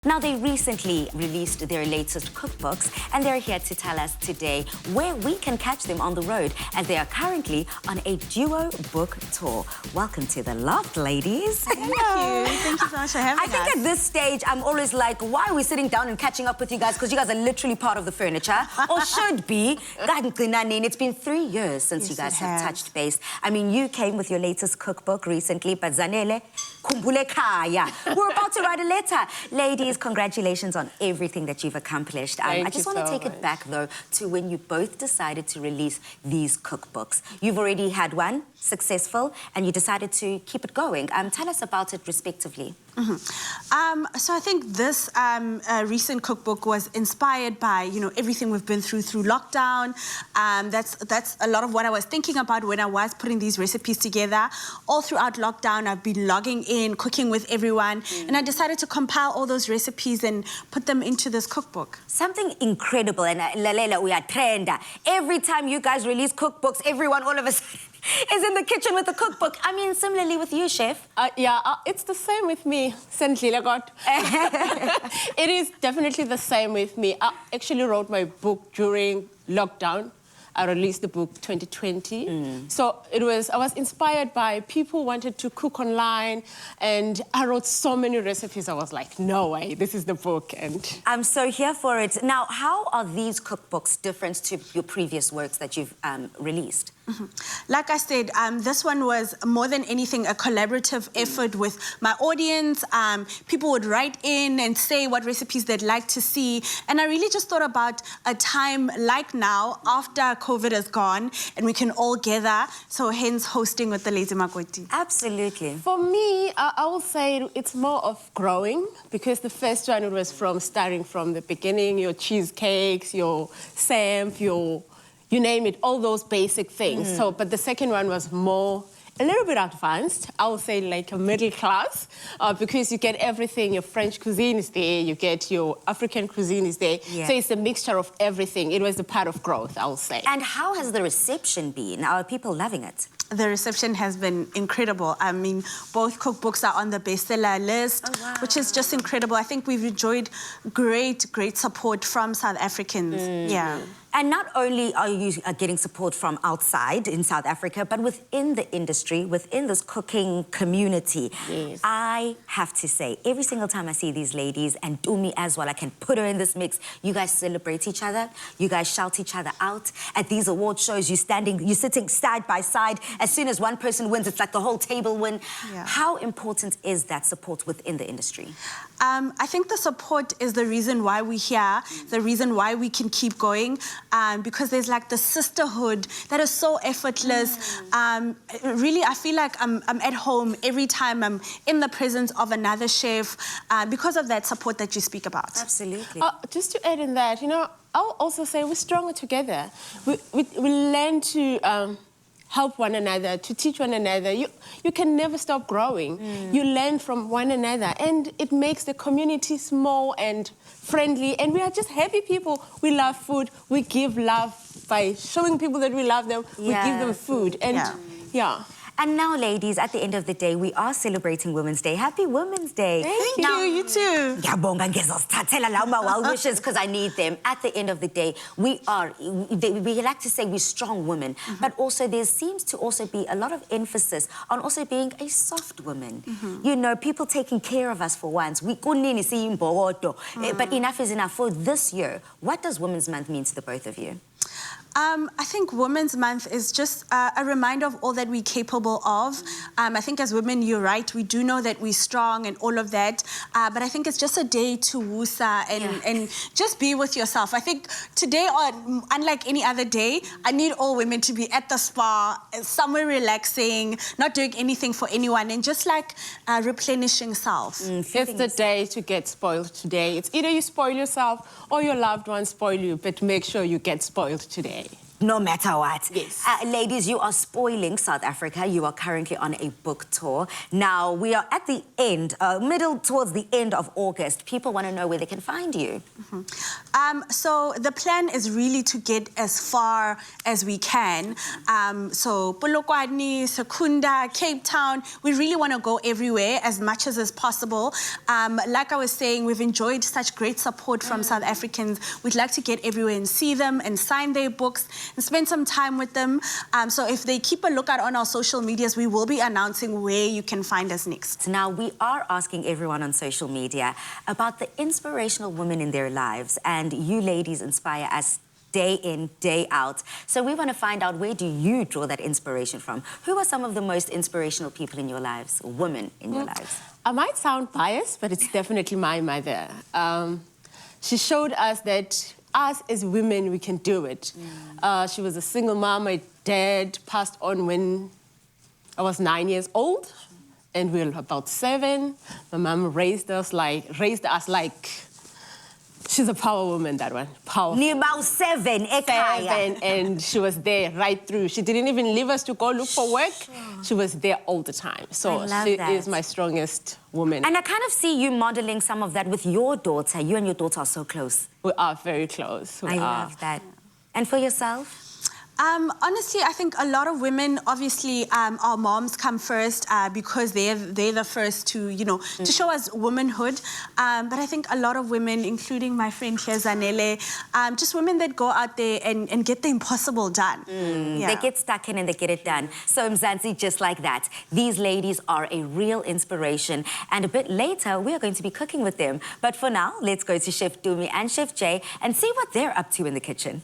Now, they recently released their latest cookbooks, and they're here to tell us today where we can catch them on the road, as they are currently on a duo book tour. Welcome to the Loft, ladies. Thank you. Thank you so much for having us. I think at this stage, I'm always like, why are we sitting down and catching up with you guys? Because you guys are literally part of the furniture, or should be. It's been 3 years since you guys have touched base. I mean, you came with your latest cookbook recently, but Zanele, kumbule kaya. We're about to write a letter. Ladies, congratulations on everything that you've accomplished. I just want to take it back, though, to when you both decided to release these cookbooks. You've already had one, successful, and you decided to keep it going. Tell us about it respectively. So I think this recent cookbook was inspired by, everything we've been through lockdown. That's a lot of what I was thinking about when I was putting these recipes together. All throughout lockdown, I've been logging in, cooking with everyone, and I decided to compile all those recipes and put them into this cookbook. Something incredible, and Lalela, we are trend. Every time you guys release cookbooks, everyone all of us is in the kitchen with a cookbook. I mean, similarly with you, Chef. It's the same with me. It is definitely the same with me. I actually wrote my book during lockdown. I released the book 2020. So I was inspired by people who wanted to cook online, and I wrote so many recipes. I was like, no way, this is the book. And I'm so here for it. Now, how are these cookbooks different to your previous works that you've released? Like I said, this one was more than anything a collaborative effort with my audience. People would write in and say what recipes they'd like to see. And I really just thought about a time like now, after COVID is gone, and we can all gather. So hence hosting with the Lady Makoti. Absolutely. For me, I will say it's more of growing, because the first one was starting from the beginning, your cheesecakes, your samp, you name it, all those basic things. But the second one was a little bit advanced. I would say like a middle class, because you get everything. Your French cuisine is there, you get your African cuisine is there. Yeah. So it's a mixture of everything. It was a part of growth, I would say. And how has the reception been? Are people loving it? The reception has been incredible. I mean, both cookbooks are on the bestseller list, which is just incredible. I think we've enjoyed great support from South Africans. Yeah. And not only are you getting support from outside in South Africa, but within the industry, within this cooking community. Yes. I have to say, every single time I see these ladies, and Dumi as well, I can put her in this mix, you guys celebrate each other, you guys shout each other out. At these award shows, you're sitting side by side. As soon as one person wins, it's like the whole table win. Yeah. How important is that support within the industry? I think the support is the reason why we're here, the reason why we can keep going, because there's like the sisterhood that is so effortless. Really, I feel like I'm at home every time I'm in the presence of another chef, because of that support that you speak about. Absolutely. Just to add in that, I'll also say we're stronger together. We learn to help one another, to teach one another. You can never stop growing. You learn from one another, and it makes the community small and friendly, and we are just happy people. We love food. We give love by showing people that we love them. We give them food, and yeah. And now, ladies, at the end of the day, we are celebrating Women's Day. Happy Women's Day. Thank you, you too. Well wishes, because I need them. At the end of the day, we like to say we're strong women, but also there seems to also be a lot of emphasis on also being a soft woman. People taking care of us for once. But enough is enough. For this year, what does Women's Month mean to the both of you? I think Women's Month is just a reminder of all that we're capable of. I think as women, you're right, we do know that we're strong and all of that, but I think it's just a day to woosa and just be with yourself. I think today, unlike any other day, I need all women to be at the spa, somewhere relaxing, not doing anything for anyone, and just like replenishing self. It's the day to get spoiled today. It's either you spoil yourself or your loved ones spoil you, but make sure you get spoiled today. no matter what. Yes. Ladies, you are spoiling South Africa. You are currently on a book tour. Now, we are at the end, towards the end of August. People want to know where they can find you. So the plan is really to get as far as we can. So Polokwane, Secunda, Cape Town, we really want to go everywhere as much as possible. Like I was saying, we've enjoyed such great support from South Africans. We'd like to get everywhere and see them and sign their books and spend some time with them. So if they keep a lookout on our social medias, we will be announcing where you can find us next. Now, we are asking everyone on social media about the inspirational women in their lives, and you ladies inspire us day in, day out. So we want to find out, where do you draw that inspiration from? Who are some of the most inspirational people in your lives, or women in your lives? I might sound biased, but it's definitely my mother. She showed us that us as women, we can do it. She was a single mom. My dad passed on when I was 9 years old, and we were about 7. My mom raised us like, she's a power woman, that one. Powerful. Ni about 7, ekhaya. 7, and she was there right through. She didn't even leave us to go look for work. She was there all the time. So she is my strongest woman. And I kind of see you modeling some of that with your daughter. You and your daughter are so close. We are very close. I love that. And for yourself? Honestly, I think a lot of women, obviously, our moms come first because they're the first to, you know, to show us womanhood. But I think a lot of women, including my friend here, Zanele, just women that go out there and get the impossible done. They get stuck in and they get it done. So Mzansi, just like that. These ladies are a real inspiration. And a bit later, we are going to be cooking with them. But for now, let's go to Chef Dumi and Chef Jay and see what they're up to in the kitchen.